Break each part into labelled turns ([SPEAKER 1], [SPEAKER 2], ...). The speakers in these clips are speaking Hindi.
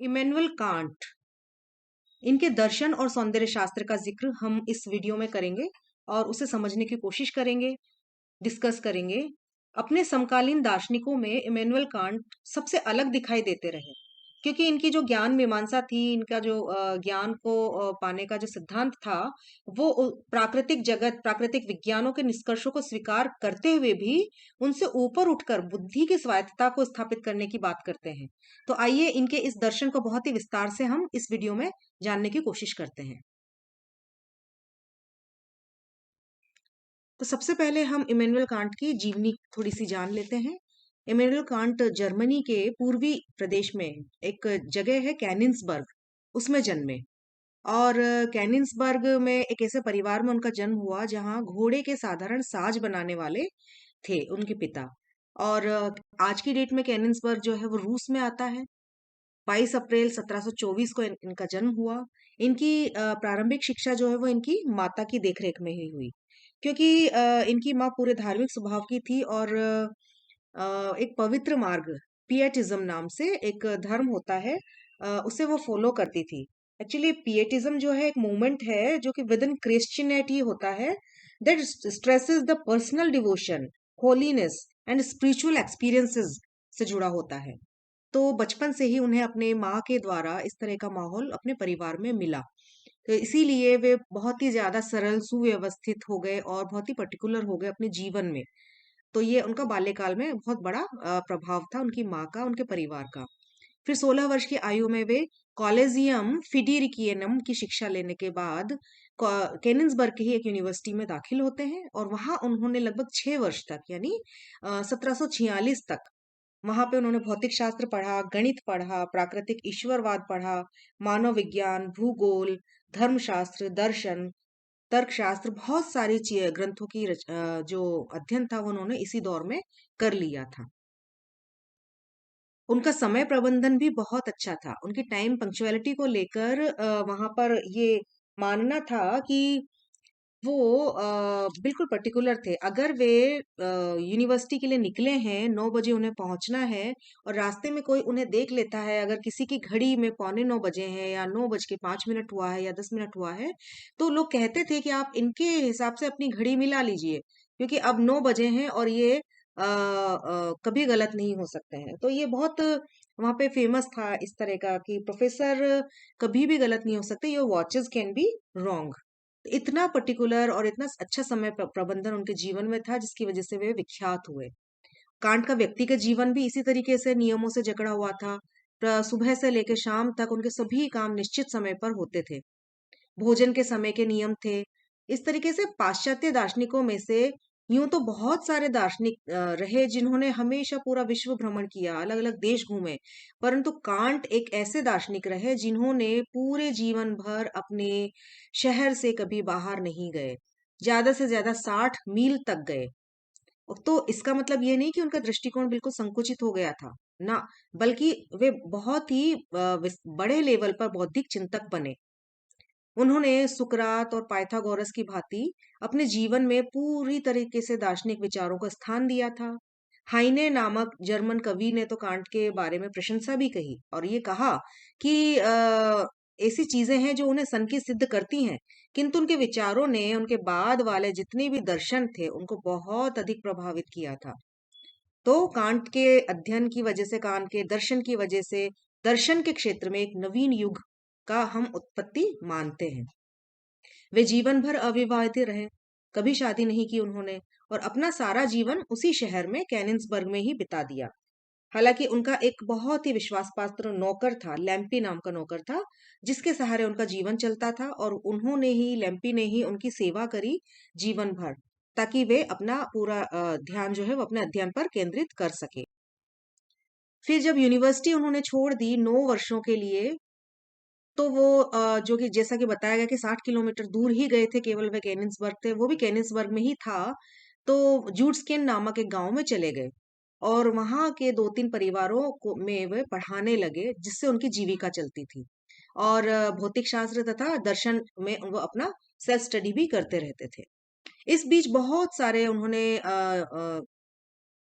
[SPEAKER 1] इमैनुअल कांट, इनके दर्शन और सौंदर्य शास्त्र का जिक्र हम इस वीडियो में करेंगे और उसे समझने की कोशिश करेंगे, डिस्कस करेंगे। अपने समकालीन दार्शनिकों में इमैनुअल कांट सबसे अलग दिखाई देते रहे, क्योंकि इनकी जो ज्ञान मीमांसा थी, इनका जो ज्ञान को पाने का जो सिद्धांत था, वो प्राकृतिक जगत, प्राकृतिक विज्ञानों के निष्कर्षों को स्वीकार करते हुए भी उनसे ऊपर उठकर बुद्धि की स्वायत्तता को स्थापित करने की बात करते हैं। तो आइए इनके इस दर्शन को बहुत ही विस्तार से हम इस वीडियो में जानने की कोशिश करते हैं। तो सबसे पहले हम इमैनुअल कांट की जीवनी थोड़ी सी जान लेते हैं। इमैनुअल कांट जर्मनी के पूर्वी प्रदेश में एक जगह है कैनिन्सबर्ग, उसमें जन्मे। और कैनिन्सबर्ग में एक ऐसे परिवार में उनका जन्म हुआ जहां घोड़े के साधारण साज बनाने वाले थे उनके पिता। और आज की डेट में कैनिन्सबर्ग जो है वो रूस में आता है। 22 अप्रैल 1724 को इनका जन्म हुआ। इनकी प्रारंभिक शिक्षा जो है वो इनकी माता की देखरेख में ही हुई, क्योंकि इनकी माँ पूरे धार्मिक स्वभाव की थी और एक पवित्र मार्ग, पिएटिज्म नाम से एक धर्म होता है, उसे वो फॉलो करती थी। एक्चुअली पिएटिज्म जो है एक मूवमेंट है जो कि विद इन क्रिश्चियनिटी होता है, that stresses the personal devotion, holiness and spiritual experiences से जुड़ा होता है। तो बचपन से ही उन्हें अपने माँ के द्वारा इस तरह का माहौल अपने परिवार में मिला। तो इसीलिए वे बहुत ही ज्यादा सरल, सुव्यवस्थित हो गए और बहुत ही पर्टिकुलर हो गए अपने जीवन में। तो ये उनका बाल्यकाल में बहुत बड़ा प्रभाव था उनकी माँ का, उनके परिवार का। फिर 16 वर्ष की आयु में वे कॉलेजियम फिडिरिकियनम की शिक्षा लेने के बाद केनिन्सबर्ग की ही एक यूनिवर्सिटी में दाखिल होते हैं और वहां उन्होंने लगभग 6 वर्ष तक, यानी 1746 तक, वहां पे उन्होंने भौतिक शास्त्र पढ़ा, गणित पढ़ा, प्राकृतिक ईश्वरवाद पढ़ा, मानव विज्ञान, भूगोल, धर्मशास्त्र, दर्शन, तर्कशास्त्र, बहुत सारी ग्रंथों की जो अध्ययन था वो उन्होंने इसी दौर में कर लिया था। उनका समय प्रबंधन भी बहुत अच्छा था। उनकी टाइम पंक्चुअलिटी को लेकर वहां पर ये मानना था कि वो बिल्कुल पर्टिकुलर थे। अगर वे यूनिवर्सिटी के लिए निकले हैं, 9 बजे उन्हें पहुंचना है, और रास्ते में कोई उन्हें देख लेता है, अगर किसी की घड़ी में 9:15 बजे हैं या 9:05 हुआ है या 10 मिनट हुआ है, तो लोग कहते थे कि आप इनके हिसाब से अपनी घड़ी मिला लीजिए, क्योंकि अब 9 बजे हैं और ये कभी गलत नहीं हो सकते हैं। तो ये बहुत वहां पे फेमस था इस तरह का कि प्रोफेसर कभी भी गलत नहीं हो सकते, your watches can be wrong. इतना पर्टिकुलर और इतना अच्छा समय प्रबंधन उनके जीवन में था, जिसकी वजह से वे विख्यात हुए। कांट का व्यक्तिगत जीवन भी इसी तरीके से नियमों से जकड़ा हुआ था। सुबह से लेकर शाम तक उनके सभी काम निश्चित समय पर होते थे। भोजन के समय के नियम थे। इस तरीके से पाश्चात्य दार्शनिकों में से यूं तो बहुत सारे दार्शनिक रहे जिन्होंने हमेशा पूरा विश्व भ्रमण किया, अलग अलग देश घूमे, परंतु कांट एक ऐसे दार्शनिक रहे जिन्होंने पूरे जीवन भर अपने शहर से कभी बाहर नहीं गए। ज्यादा से ज्यादा 60 मील तक गए। तो इसका मतलब ये नहीं कि उनका दृष्टिकोण बिल्कुल संकुचित हो गया था, ना, बल्कि वे बहुत ही बड़े लेवल पर बौद्धिक चिंतक बने। उन्होंने सुकरात और पाइथागोरस की भांति अपने जीवन में पूरी तरीके से दार्शनिक विचारों को स्थान दिया था। हाइने नामक जर्मन कवि ने तो कांट के बारे में प्रशंसा भी कही और ये कहा कि ऐसी चीजें हैं जो उन्हें सन की सिद्ध करती हैं, किंतु उनके विचारों ने उनके बाद वाले जितने भी दर्शन थे उनको बहुत अधिक प्रभावित किया था। तो कांट के अध्ययन की वजह से, कांट के दर्शन की वजह से दर्शन के क्षेत्र में एक नवीन युग का हम उत्पत्ति मानते हैं। वे जीवन भर अविवाहित रहे, कभी शादी नहीं की उन्होंने, और अपना सारा जीवन उसी शहर में कैनिन्सबर्ग में ही बिता दिया। हालांकि उनका एक बहुत ही विश्वास पात्र नौकर था, लैम्पी नाम का नौकर था, जिसके सहारे उनका जीवन चलता था, और उन्होंने ही, लैम्पी ने ही उनकी सेवा करी जीवन भर, ताकि वे अपना पूरा ध्यान जो है वो अपने अध्ययन पर केंद्रित कर सके। फिर जब यूनिवर्सिटी उन्होंने छोड़ दी 9 वर्षों के लिए, तो वो जो कि जैसा कि बताया गया कि 60 किलोमीटर दूर ही गए थे, केवल वे केनिन्सबर्ग थे, वो भी केनिन्सबर्ग में ही था। तो जूट्सकेन नामक एक गांव में चले गए और वहां के 2-3 परिवारों को में वे पढ़ाने लगे, जिससे उनकी जीविका चलती थी। और भौतिक शास्त्र तथा दर्शन में वो अपना सेल्फ स्टडी भी करते रहते थे। इस बीच बहुत सारे उन्होंने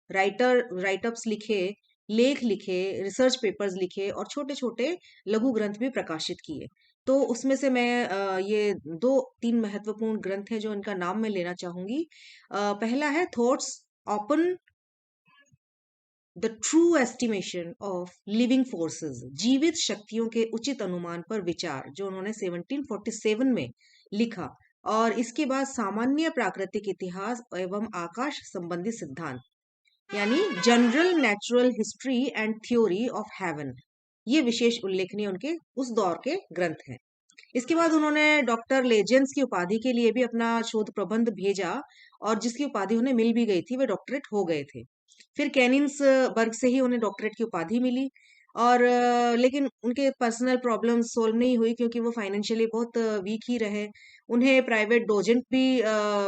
[SPEAKER 1] राइटअप्स लिखे, लेख लिखे, रिसर्च पेपर्स लिखे और छोटे छोटे लघु ग्रंथ भी प्रकाशित किए। तो उसमें से मैं ये दो तीन महत्वपूर्ण ग्रंथ हैं जो इनका नाम मैं लेना चाहूंगी। पहला है thoughts open the true estimation of living forces, जीवित शक्तियों के उचित अनुमान पर विचार, जो उन्होंने 1747 में लिखा। और इसके बाद सामान्य प्राकृतिक इतिहास एवं आकाश संबंधी सिद्धांत, यानी general natural history and theory of haven, ये विशेष उल्लेखनीय उनके उस दौर के ग्रंथ हैं। इसके बाद उन्होंने डॉक्टर लेजेंड्स की उपाधि के लिए भी अपना शोध प्रबंध भेजा, और जिसकी उपाधि उन्हें मिल भी गई थी, वे डॉक्टरेट हो गए थे। फिर कैनिन्स बर्ग से ही उन्हें डॉक्टरेट की उपाधि मिली। और लेकिन उनके पर्सनल प्रॉब्लम सोल्व नहीं हुई, क्योंकि वो फाइनेंशियली बहुत वीक ही रहे। उन्हें प्राइवेट डोजेंट भी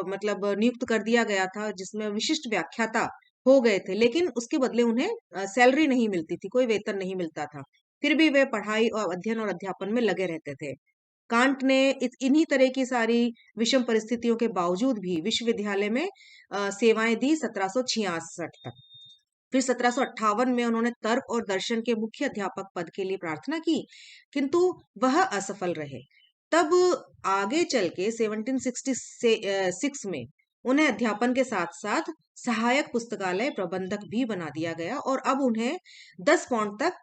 [SPEAKER 1] मतलब नियुक्त कर दिया गया था, जिसमें विशिष्ट व्याख्याता हो गए थे, लेकिन उसके बदले उन्हें सैलरी नहीं मिलती थी, कोई वेतन नहीं मिलता था। फिर भी वे पढ़ाई और अध्ययन और अध्यापन में लगे रहते थे। कांट ने इन्हीं तरह की सारी विषम परिस्थितियों के बावजूद भी विश्वविद्यालय में सेवाएं दी 1766 तक। फिर 1758 में उन्होंने तर्क और दर्शन के मुख्य अध्यापक पद के लिए प्रार्थना की, किंतु वह असफल रहे। तब आगे चल के 1766 में उन्हें अध्यापन के साथ साथ सहायक पुस्तकालय प्रबंधक भी बना दिया गया, और अब उन्हें 10 पाउंड तक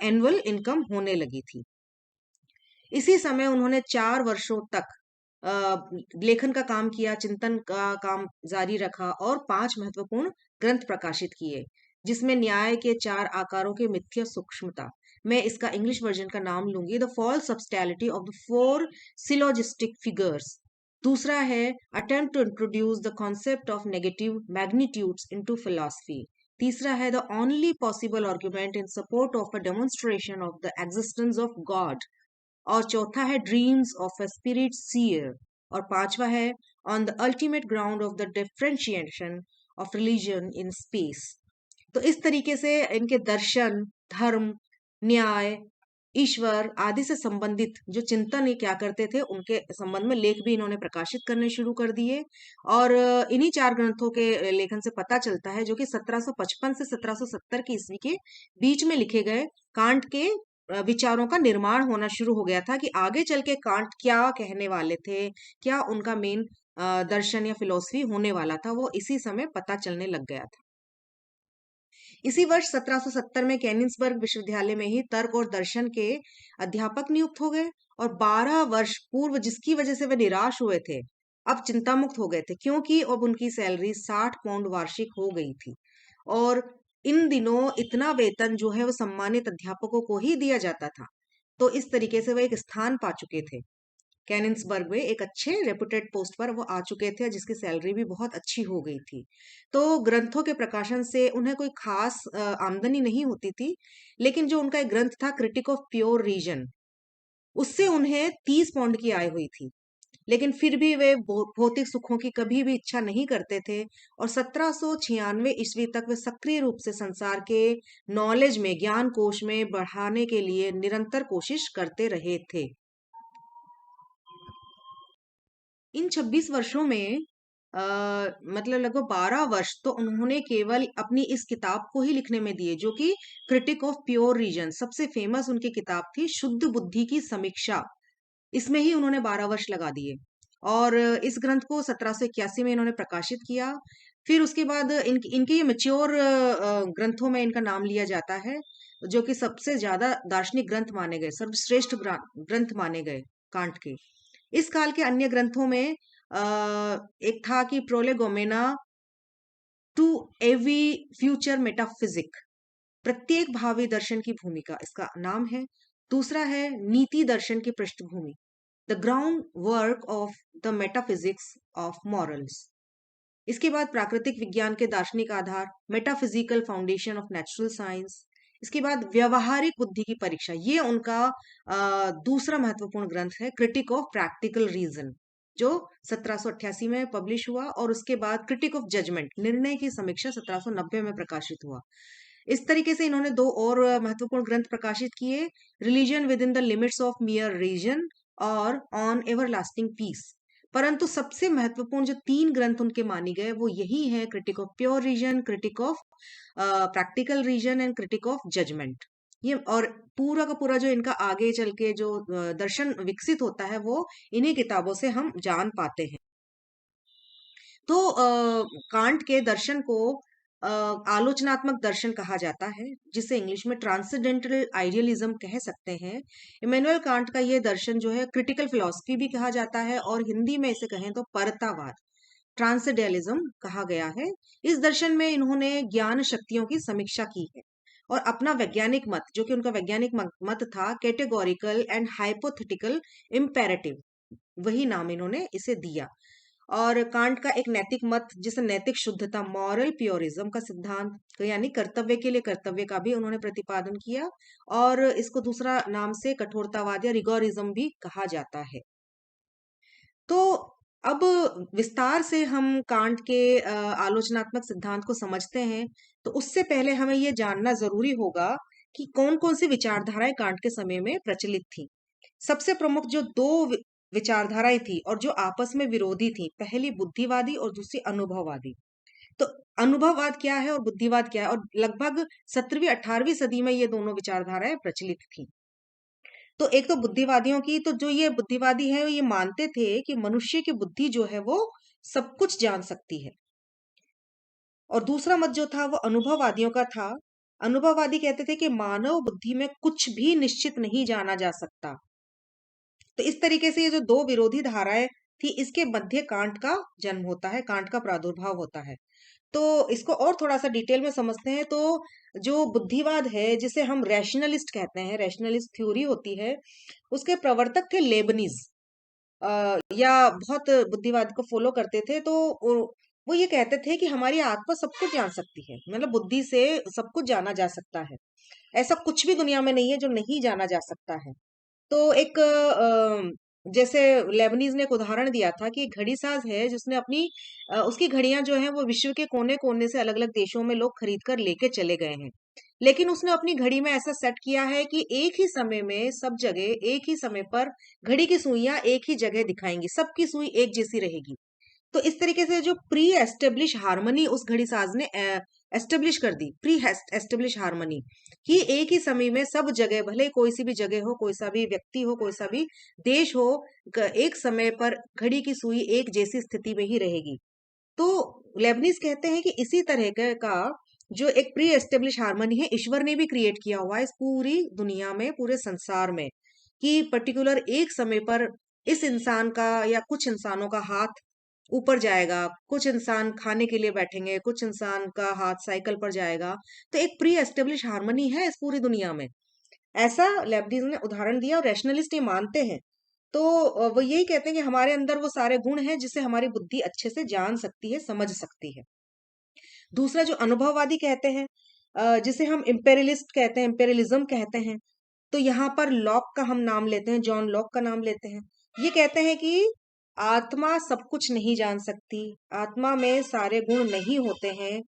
[SPEAKER 1] एनुअल इनकम होने लगी थी। इसी समय उन्होंने 4 वर्षों तक लेखन का काम किया, चिंतन का काम जारी रखा और 5 महत्वपूर्ण ग्रंथ प्रकाशित किए, जिसमें न्याय के 4 आकारों के मिथ्या सूक्ष्मता, मैं इसका इंग्लिश वर्जन का नाम लूंगी, the false subtlety of the 4 syllogistic figures. दूसरा है attempt to introduce the concept of negative magnitudes into philosophy. तीसरा है the only possible argument in support of a demonstration of the existence of God. और चौथा है dreams of a spirit seer. और पांचवा है on the ultimate ground of the differentiation of religion in space. तो इस तरीके से इनके दर्शन, धर्म, न्याय, ईश्वर आदि से संबंधित जो चिंतन ये क्या करते थे, उनके संबंध में लेख भी इन्होंने प्रकाशित करने शुरू कर दिए। और इन्हीं 4 ग्रंथों के लेखन से पता चलता है, जो कि 1755 से 1770 की ईस्वी के बीच में लिखे गए कांट के विचारों का निर्माण होना शुरू हो गया था, कि आगे चल के कांट क्या कहने वाले थे, क्या उनका मेन दर्शन या फिलोसफी होने वाला था, वो इसी समय पता चलने लग गया था। इसी वर्ष 1770 में केनिन्सबर्ग विश्वविद्यालय में ही तर्क और दर्शन के अध्यापक नियुक्त हो गए, और 12 वर्ष पूर्व जिसकी वजह से वे निराश हुए थे, अब चिंता मुक्त हो गए थे, क्योंकि अब उनकी सैलरी 60 पाउंड वार्षिक हो गई थी। और इन दिनों इतना वेतन जो है वो सम्मानित अध्यापकों को ही दिया जाता था। तो इस तरीके से वे एक स्थान पा चुके थे, कैनिन्सबर्ग में एक अच्छे रेपुटेड पोस्ट पर वो आ चुके थे, जिसकी सैलरी भी बहुत अच्छी हो गई थी। तो ग्रंथों के प्रकाशन से उन्हें कोई खास आमदनी नहीं होती थी, लेकिन जो उनका एक ग्रंथ था क्रिटिक ऑफ प्योर रीजन, उससे उन्हें 30 पाउंड की आय हुई थी। लेकिन फिर भी वे भौतिक सुखों की कभी भी इच्छा नहीं करते थे, और 1796 ईस्वी तक वे सक्रिय रूप से संसार के नॉलेज में, ज्ञान कोश में बढ़ाने के लिए निरंतर कोशिश करते रहे थे। इन 26 वर्षों में अ, मतलब लगभग 12 वर्ष तो उन्होंने केवल अपनी इस किताब को ही लिखने में दिए, जो कि क्रिटिक ऑफ प्योर रीजन, सबसे फेमस उनकी किताब थी, शुद्ध बुद्धि की समीक्षा। इसमें ही उन्होंने 12 वर्ष लगा दिए। और इस ग्रंथ को 1781 में इन्होंने प्रकाशित किया। फिर उसके बाद इनके ये मेच्योर ग्रंथों में इनका नाम लिया जाता है, जो कि सबसे ज्यादा दार्शनिक ग्रंथ माने गए, सर्वश्रेष्ठ ग्रंथ माने गए कांट के। इस काल के अन्य ग्रंथों में एक था कि prolegomena to any future metaphysic, प्रत्येक भावी दर्शन की भूमिका, इसका नाम है। दूसरा है नीति दर्शन की पृष्ठभूमि, the groundwork of the metaphysics of morals. इसके बाद प्राकृतिक विज्ञान के दार्शनिक आधार, metaphysical foundation of natural science. इसके बाद व्यवहारिक बुद्धि की परीक्षा, ये उनका दूसरा महत्वपूर्ण ग्रंथ है, क्रिटिक ऑफ प्रैक्टिकल रीजन, जो 1788 में पब्लिश हुआ। और उसके बाद क्रिटिक ऑफ जजमेंट, निर्णय की समीक्षा, 1790 में प्रकाशित हुआ। इस तरीके से इन्होंने दो और महत्वपूर्ण ग्रंथ प्रकाशित किए, religion within the limits of mere reason और ऑन एवरलास्टिंग पीस। परंतु सबसे महत्वपूर्ण जो 3 ग्रंथ उनके माने गए वो यही है, critique of pure reason, critique of practical reason and critique of judgment. ये और पूरा का पूरा जो इनका आगे चल के जो दर्शन विकसित होता है वो इन्हीं किताबों से हम जान पाते हैं। तो कांट के दर्शन को अ, आलोचनात्मक दर्शन कहा जाता है, जिसे इंग्लिश में ट्रांसेंडेंटल आइडियलिज्म कह सकते हैं। इमैनुअल कांट का ये दर्शन जो है क्रिटिकल फिलॉसफी भी कहा जाता है, और हिंदी में इसे कहें तो परतावाद, ट्रांसेंडेंटलिज्म कहा गया है। इस दर्शन में इन्होंने ज्ञान शक्तियों की समीक्षा की है और अपना वैज्ञानिक मत, जो कि उनका वैज्ञानिक मत था, कैटेगोरिकल एंड हाइपोथेटिकल इम्पेरेटिव, वही नाम इन्होंने इसे दिया। और कांट का एक नैतिक मत, जिसे नैतिक शुद्धता, मॉरल प्योरिज्म का सिद्धांत, तो यानी कर्तव्य के लिए कर्तव्य का भी उन्होंने प्रतिपादन किया, और इसको दूसरा नाम से कठोरतावाद या रिगोरिज्म भी कहा जाता है। तो अब विस्तार से हम कांट के आलोचनात्मक सिद्धांत को समझते हैं। तो उससे पहले हमें ये जानना जरूरी होगा कि कौन कौन सी विचारधाराएं कांट के समय में प्रचलित थी। सबसे प्रमुख जो दो विचारधाराएं थी और जो आपस में विरोधी थी, पहली बुद्धिवादी और दूसरी अनुभववादी। तो अनुभववाद क्या है और बुद्धिवाद क्या है, और लगभग 17वीं 18वीं सदी में ये दोनों विचारधाराएं प्रचलित थी। तो एक तो बुद्धिवादियों की, तो जो ये बुद्धिवादी है ये मानते थे कि मनुष्य की बुद्धि जो है वो सब कुछ जान सकती है। और दूसरा मत जो था वो अनुभववादियों का था। अनुभववादी कहते थे कि मानव बुद्धि में कुछ भी निश्चित नहीं जाना जा सकता। तो इस तरीके से ये जो दो विरोधी धाराएं थी, इसके मध्य कांट का जन्म होता है, कांट का प्रादुर्भाव होता है। तो इसको और थोड़ा सा डिटेल में समझते हैं। तो जो बुद्धिवाद है, जिसे हम रैशनलिस्ट कहते हैं, रैशनलिस्ट थ्योरी होती है, उसके प्रवर्तक थे लेबनीज। या बहुत बुद्धिवाद को फॉलो करते थे। तो वो ये कहते थे कि हमारी आत्मा सब कुछ जान सकती है, मतलब बुद्धि से सब कुछ जाना जा सकता है। ऐसा कुछ भी दुनिया में नहीं है जो नहीं जाना जा सकता है। तो एक जैसे लेबनीज ने एक उदाहरण दिया था कि एक घड़ी साज है जिसने अपनी उसकी घड़ियां जो हैं वो विश्व के कोने कोने से अलग अलग देशों में लोग खरीद कर लेके चले गए हैं। लेकिन उसने अपनी घड़ी में ऐसा सेट किया है कि एक ही समय में सब जगह एक ही समय पर घड़ी की सुइयां एक ही जगह दिखाएंगी, सबकी सुई एक जैसी रहेगी। तो इस तरीके से जो प्री एस्टेब्लिश हार्मनी उस घड़ी साज ने एस्टेब्लिश कर दी, प्री एस्टेब्लिश हार्मनी, कि एक ही समय में सब जगह, भले कोई सी भी जगह हो, कोई सा भी व्यक्ति हो, कोई सा भी देश हो, एक समय पर घड़ी की सुई एक जैसी स्थिति में ही रहेगी। तो लेबनीज कहते हैं कि इसी तरह का जो एक प्री एस्टेब्लिश हार्मनी है, ईश्वर ने भी क्रिएट किया हुआ है इस पूरी दुनिया में, पूरे संसार में, कि पर्टिकुलर एक समय पर इस इंसान का या कुछ इंसानों का हाथ ऊपर जाएगा, कुछ इंसान खाने के लिए बैठेंगे, कुछ इंसान का हाथ साइकिल पर जाएगा। तो एक प्री एस्टेब्लिश हार्मनी है इस पूरी दुनिया में, ऐसा लेबनीज ने उदाहरण दिया, और रैशनलिस्ट ये मानते हैं। तो वो यही कहते हैं कि हमारे अंदर वो सारे गुण हैं जिसे हमारी बुद्धि अच्छे से जान सकती है, समझ सकती है। दूसरा जो अनुभववादी कहते हैं, जिसे हम इम्पेरियलिस्ट कहते हैं, इम्पेरियलिज्म कहते हैं। तो यहाँ पर लॉक का हम नाम लेते हैं, जॉन लॉक का नाम लेते हैं। ये कहते हैं कि आत्मा सब कुछ नहीं जान सकती, आत्मा में सारे गुण नहीं होते हैं।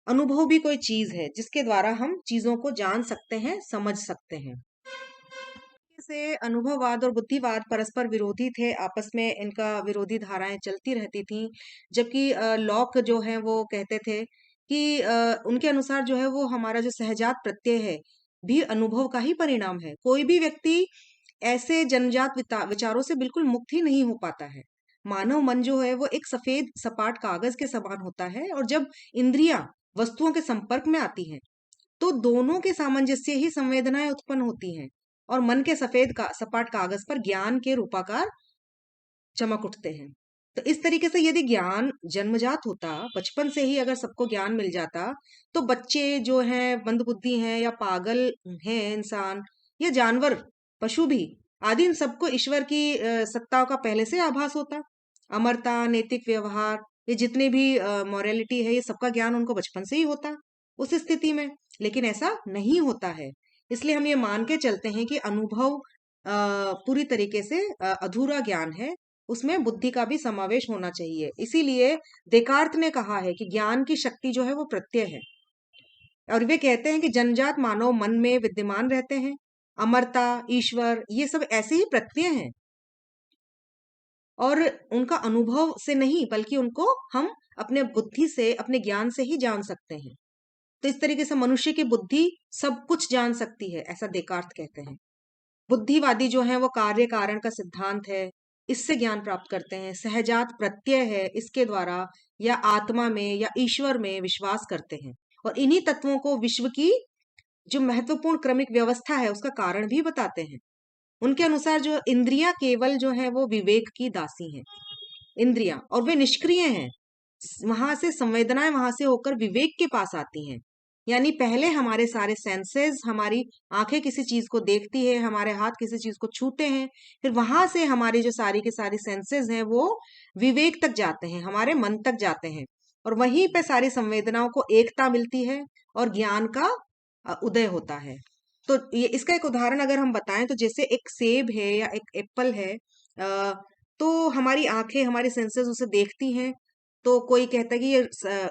[SPEAKER 1] अनुभव भी कोई चीज है जिसके द्वारा हम चीजों को जान सकते हैं, समझ सकते हैं। से अनुभववाद और बुद्धिवाद परस्पर विरोधी थे, आपस में इनका विरोधी धाराएं चलती रहती थी। जबकि लॉक जो है वो कहते थे कि उनके अनुसार जो है वो हमारा जो सहजात प्रत्यय है भी अनुभव का ही परिणाम है। कोई भी व्यक्ति ऐसे जन्मजात विचारों से बिल्कुल मुक्त ही नहीं हो पाता है। मानव मन जो है वो एक सफेद सपाट कागज के समान होता है, और जब इंद्रियां वस्तुओं के संपर्क में आती हैं तो दोनों के सामंजस्य ही संवेदनाएं उत्पन्न होती हैं, और मन के सपाट कागज पर ज्ञान के रूपाकार चमक उठते हैं। तो इस तरीके से यदि ज्ञान जन्मजात होता, बचपन से ही अगर सबको ज्ञान मिल जाता, तो बच्चे जो हैं मंदबुद्धि हैं या पागल हैं इंसान या जानवर, पशु भी, आदि, इन सबको ईश्वर की सत्ता का पहले से आभास होता। अमरता, नैतिक व्यवहार, ये जितने भी मॉरलिटी है, ये सबका ज्ञान उनको बचपन से ही होता उस स्थिति में। लेकिन ऐसा नहीं होता है। इसलिए हम ये मान के चलते हैं कि अनुभव पूरी तरीके से अधूरा ज्ञान है, उसमें बुद्धि का भी समावेश होना चाहिए। इसीलिए देकार्त ने कहा है कि ज्ञान की शक्ति जो है वो प्रत्यय है, और वे कहते हैं कि जन्मजात मानव मन में विद्यमान रहते हैं। अमरता, ईश्वर, ये सब ऐसे ही प्रत्यय हैं। और उनका अनुभव से नहीं, बल्कि उनको हम अपने बुद्धि से, अपने ज्ञान से ही जान सकते हैं। तो इस तरीके से मनुष्य की बुद्धि सब कुछ जान सकती है, ऐसा देकार्त कहते हैं। बुद्धिवादी जो है वो कार्य कारण का सिद्धांत है, इससे ज्ञान प्राप्त करते हैं। सहजात प्रत्यय है, इसके द्वारा या आत्मा में या ईश्वर में विश्वास करते हैं, और इन्हीं तत्वों को विश्व की जो महत्वपूर्ण क्रमिक व्यवस्था है उसका कारण भी बताते हैं। उनके अनुसार जो इंद्रियां केवल जो है वो विवेक की दासी हैं, इंद्रियां, और वे निष्क्रिय हैं। वहां से संवेदनाएं वहां से होकर विवेक के पास आती हैं। यानी पहले हमारे सारे सेंसेस, हमारी आंखें किसी चीज को देखती है, हमारे हाथ किसी चीज को छूते हैं, फिर वहां से हमारी जो सारी की सारी सेंसेस हैं वो विवेक तक जाते हैं, हमारे मन तक जाते हैं, और वहीं पे सारी संवेदनाओं को एकता मिलती है और ज्ञान का उदय होता है। तो ये इसका एक उदाहरण अगर हम बताएं, तो जैसे एक सेब है या एक एप्पल है, तो हमारी आंखें, हमारे सेंसेस उसे देखती हैं। तो कोई कहता है कि ये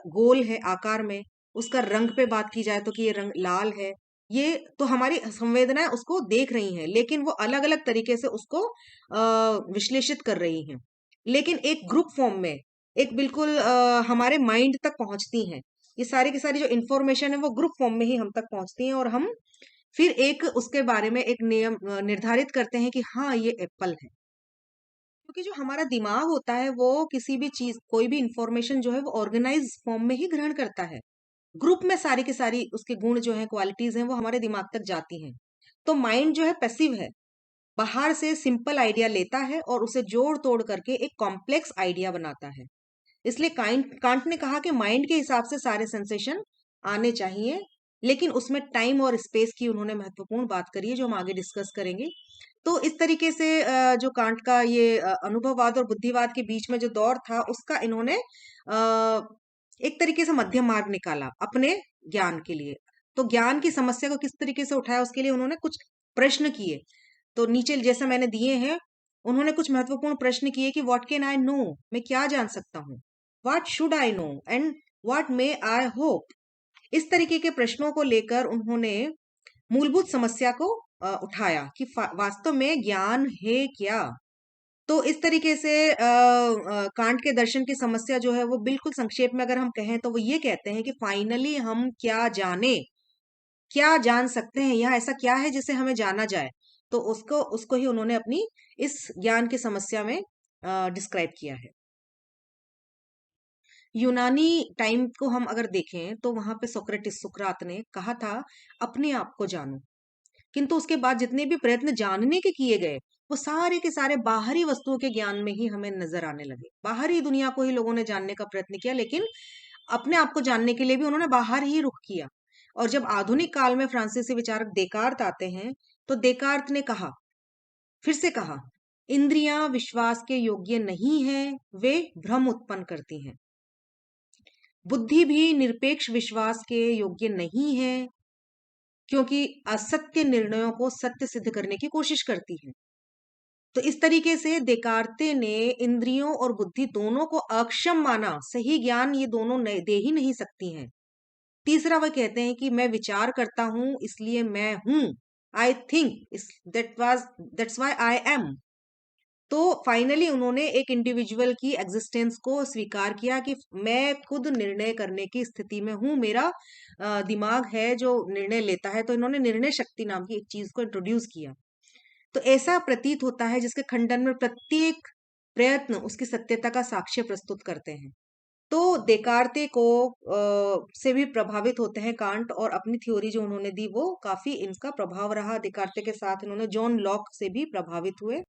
[SPEAKER 1] गोल है आकार में, उसका रंग पे बात की जाए तो कि ये रंग लाल है। ये तो हमारी संवेदनाएं उसको देख रही हैं, लेकिन वो अलग अलग तरीके से उसको विश्लेषित कर रही हैं। लेकिन एक ग्रुप फॉर्म में, एक बिल्कुल हमारे माइंड तक पहुंचती हैं। ये सारी की सारी जो इंफॉर्मेशन है वो ग्रुप फॉर्म में ही हम तक पहुंचती है, और हम फिर एक उसके बारे में एक नियम निर्धारित करते हैं कि हाँ ये एप्पल है। क्योंकि जो हमारा दिमाग होता है वो किसी भी चीज, कोई भी इंफॉर्मेशन जो है वो ऑर्गेनाइज फॉर्म में ही ग्रहण करता है। ग्रुप में सारी की सारी उसके गुण जो है, क्वालिटीज हैं, वो हमारे दिमाग तक जाती हैं। तो माइंड जो है पैसिव है, बाहर से सिंपल आइडिया लेता है और उसे जोड़ तोड़ करके एक कॉम्प्लेक्स आइडिया बनाता है। इसलिए कांट ने कहा कि माइंड के हिसाब से सारे सेंसेशन आने चाहिए, लेकिन उसमें टाइम और स्पेस की उन्होंने महत्वपूर्ण बात करी है, जो हम आगे डिस्कस करेंगे। तो इस तरीके से जो कांट का ये अनुभववाद और बुद्धिवाद के बीच में जो दौर था, उसका इन्होंने एक तरीके से मध्यम मार्ग निकाला अपने ज्ञान के लिए। तो ज्ञान की समस्या को किस तरीके से उठाया, उसके लिए उन्होंने कुछ प्रश्न किए। तो नीचे जैसा मैंने दिए हैं, उन्होंने कुछ महत्वपूर्ण प्रश्न किए कि व्हाट कैन आई नो, मैं क्या जान सकता हूँ, what should I know, and what may I hope. इस तरीके के प्रश्नों को लेकर उन्होंने मूलभूत समस्या को उठाया कि वास्तव में ज्ञान है क्या। तो इस तरीके से कांट के दर्शन की समस्या जो है वो बिल्कुल संक्षेप में अगर हम कहें तो वो ये कहते हैं कि फाइनली हम क्या जाने, क्या जान सकते हैं, यह ऐसा क्या है जिसे हमें जाना जाए। तो उसको उसको ही उन्होंने अपनी इस ज्ञान की समस्या में डिस्क्राइब किया है। यूनानी टाइम को हम अगर देखें तो वहां पे सोक्रेटिस, सुकरात ने कहा था अपने आप को जानो। किंतु उसके बाद जितने भी प्रयत्न जानने के किए गए, वो सारे के सारे बाहरी वस्तुओं के ज्ञान में ही हमें नजर आने लगे। बाहरी दुनिया को ही लोगों ने जानने का प्रयत्न किया, लेकिन अपने आप को जानने के लिए भी उन्होंने बाहर ही रुख किया। और जब आधुनिक काल में फ्रांसीसी विचारक देकार्त आते हैं, तो देकार्त ने कहा, फिर से कहा, इंद्रियां विश्वास के योग्य नहीं है, वे भ्रम उत्पन्न करती हैं। बुद्धि भी निरपेक्ष विश्वास के योग्य नहीं है, क्योंकि असत्य निर्णयों को सत्य सिद्ध करने की कोशिश करती है। तो इस तरीके से देकार्ते ने इंद्रियों और बुद्धि दोनों को अक्षम माना, सही ज्ञान ये दोनों दे ही नहीं सकती हैं। तीसरा वह कहते हैं कि मैं विचार करता हूं इसलिए मैं हूं, I think that's why I am. तो फाइनली उन्होंने एक इंडिविजुअल की एग्जिस्टेंस को स्वीकार किया कि मैं खुद निर्णय करने की स्थिति में हूं, मेरा दिमाग है जो निर्णय लेता है। तो इन्होंने निर्णय शक्ति नाम की एक चीज को इंट्रोड्यूस किया। तो ऐसा प्रतीत होता है जिसके खंडन में प्रत्येक प्रयत्न उसकी सत्यता का साक्ष्य प्रस्तुत करते हैं। तो देकार्ते को से भी प्रभावित होते हैं कांट, और अपनी थ्योरी जो उन्होंने दी वो काफी इनका प्रभाव रहा। देकार्ते के साथ इन्होंने जॉन लॉक से भी प्रभावित हुए।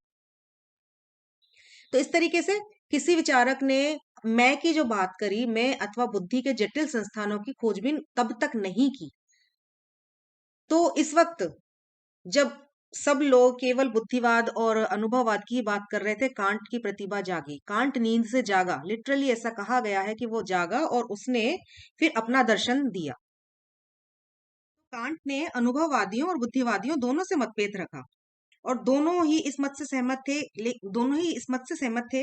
[SPEAKER 1] तो इस तरीके से किसी विचारक ने मैं की जो बात करी, मैं अथवा बुद्धि के जटिल संस्थानों की खोजबीन तब तक नहीं की। तो इस वक्त जब सब लोग केवल बुद्धिवाद और अनुभववाद की बात कर रहे थे, कांट की प्रतिभा जागी। कांट नींद से जागा, लिटरली ऐसा कहा गया है कि वो जागा और उसने फिर अपना दर्शन दिया। कांट ने अनुभववादियों और बुद्धिवादियों दोनों से मतभेद रखा, और दोनों ही इस मत से सहमत थे, दोनों ही इस मत से सहमत थे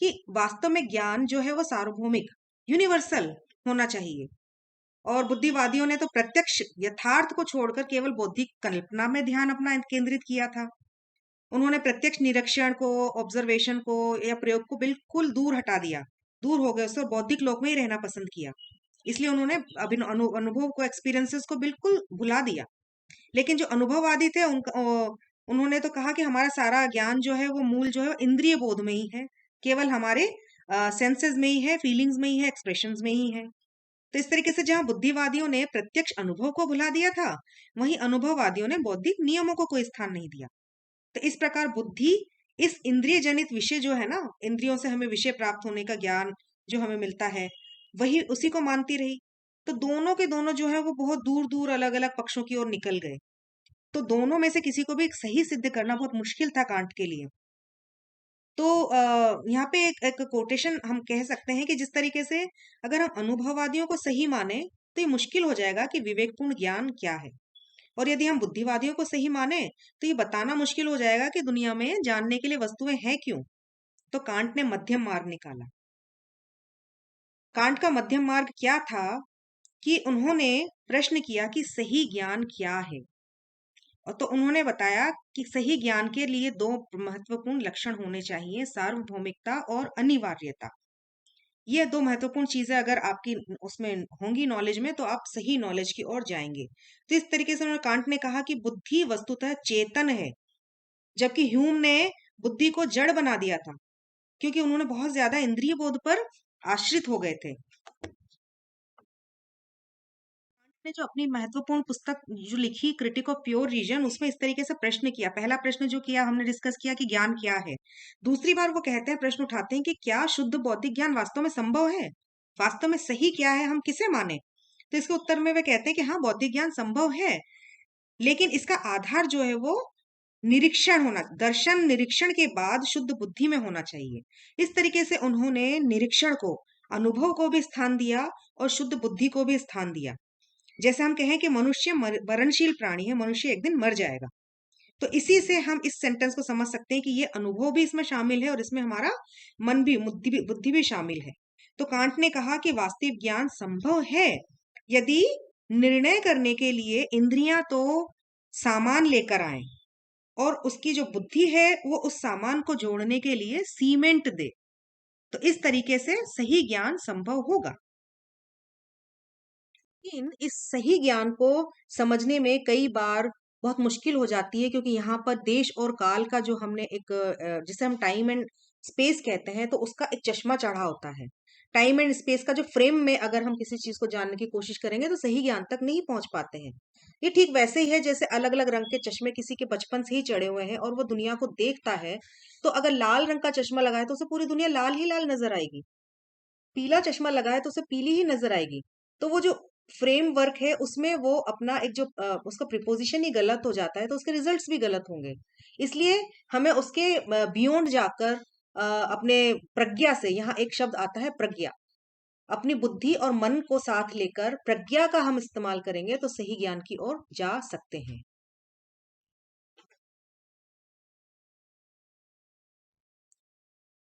[SPEAKER 1] कि वास्तव में ज्ञान जो है वो सार्वभौमिक, यूनिवर्सल होना चाहिए। और बुद्धिवादियों ने तो प्रत्यक्ष यथार्थ को छोड़कर केवल बौद्धिक कल्पना में ध्यान अपना केंद्रित किया था। उन्होंने प्रत्यक्ष निरीक्षण को, ऑब्जर्वेशन को या प्रयोग को बिल्कुल दूर हटा दिया, दूर हो गए उससे और बौद्धिक लोक में ही रहना पसंद किया। इसलिए उन्होंने अनुभव को, एक्सपीरियंसेस को बिल्कुल भुला दिया। लेकिन जो अनुभववादी थे उन्होंने तो कहा कि हमारा सारा ज्ञान जो है वो मूल जो है इंद्रिय बोध में ही है, केवल हमारे सेंसेस में ही है, फीलिंग्स में ही है, एक्सप्रेशंस में ही है। तो इस तरीके से जहां बुद्धिवादियों ने प्रत्यक्ष अनुभव को भुला दिया था, वहीं अनुभववादियों ने बौद्धिक नियमों को कोई स्थान नहीं दिया। तो इस प्रकार बुद्धि इस इंद्रिय जनित विषय जो है ना, इंद्रियों से हमें विषय प्राप्त होने का ज्ञान जो हमें मिलता है, वही उसी को मानती रही। तो दोनों के दोनों जो है वो बहुत दूर दूर अलग अलग पक्षों की ओर निकल गए। तो दोनों में से किसी को भी सही सिद्ध करना बहुत मुश्किल था कांट के लिए। तो यहाँ पे एक कोटेशन हम कह सकते हैं कि जिस तरीके से अगर हम अनुभववादियों को सही माने तो ये मुश्किल हो जाएगा कि विवेकपूर्ण ज्ञान क्या है, और यदि हम बुद्धिवादियों को सही माने तो ये बताना मुश्किल हो जाएगा कि दुनिया में जानने के लिए वस्तुएं हैं क्यों। तो कांट ने मध्यम मार्ग निकाला। कांट का मध्यम मार्ग क्या था कि उन्होंने प्रश्न किया कि सही ज्ञान क्या है, और तो उन्होंने बताया कि सही ज्ञान के लिए दो महत्वपूर्ण लक्षण होने चाहिए, सार्वभौमिकता और अनिवार्यता। ये दो महत्वपूर्ण चीजें अगर आपकी उसमें होंगी नॉलेज में, तो आप सही नॉलेज की ओर जाएंगे। तो इस तरीके से उन्होंने, कांट ने कहा कि बुद्धि वस्तुतः चेतन है, जबकि ह्यूम ने बुद्धि को जड़ बना दिया था, क्योंकि उन्होंने बहुत ज्यादा इंद्रिय बोध पर आश्रित हो गए थे। ने जो अपनी महत्वपूर्ण पुस्तक जो लिखी, क्रिटिक ऑफ प्योर रीजन, उसमें इस तरीके से प्रश्न किया। पहला प्रश्न जो किया हमने डिस्कस किया कि ज्ञान क्या है। दूसरी बार वो कहते हैं, प्रश्न उठाते हैं कि क्या शुद्ध बौद्धिक ज्ञान वास्तव में संभव है, वास्तव में सही क्या है, हम किसे माने। तो इसके उत्तर में वे कहते हैं कि हाँ, बौद्धिक ज्ञान संभव है, लेकिन इसका आधार जो है वो निरीक्षण होना, दर्शन निरीक्षण के बाद शुद्ध बुद्धि में होना चाहिए। इस तरीके से उन्होंने निरीक्षण को, अनुभव को भी स्थान दिया और शुद्ध बुद्धि को भी स्थान दिया। जैसे हम कहें कि मनुष्य मरणशील प्राणी है, मनुष्य एक दिन मर जाएगा। तो इसी से हम इस सेंटेंस को समझ सकते हैं कि ये अनुभव भी इसमें शामिल है और इसमें हमारा मन भी, बुद्धि भी शामिल है। तो कांट ने कहा कि वास्तविक ज्ञान संभव है यदि निर्णय करने के लिए इंद्रियां तो सामान लेकर आए, और उसकी जो बुद्धि है वो उस सामान को जोड़ने के लिए सीमेंट दे। तो इस तरीके से सही ज्ञान संभव होगा। लेकिन इस सही ज्ञान को समझने में कई बार बहुत मुश्किल हो जाती है, क्योंकि यहाँ पर देश और काल का जो हमने एक जिसे हम टाइम एंड स्पेस कहते हैं, तो उसका एक चश्मा चढ़ा होता है। टाइम एंड स्पेस का जो फ्रेम में अगर हम किसी चीज को जानने की कोशिश करेंगे तो सही ज्ञान तक नहीं पहुंच पाते हैं। ये ठीक वैसे ही है जैसे अलग अलग रंग के चश्मे किसी के बचपन से ही चढ़े हुए हैं और वो दुनिया को देखता है, तो अगर लाल रंग का चश्मा लगाए तो उसे पूरी दुनिया लाल ही लाल नजर आएगी, पीला चश्मा लगाए तो उसे पीली ही नजर आएगी। तो वो जो फ्रेमवर्क है उसमें वो अपना एक जो उसका प्रिपोजिशन ही गलत हो जाता है, तो उसके रिजल्ट्स भी गलत होंगे। इसलिए हमें उसके बियॉन्ड जाकर अपने प्रज्ञा से, यहाँ एक शब्द आता है प्रज्ञा, अपनी बुद्धि और मन को साथ लेकर प्रज्ञा का हम इस्तेमाल करेंगे तो सही ज्ञान की ओर जा सकते हैं।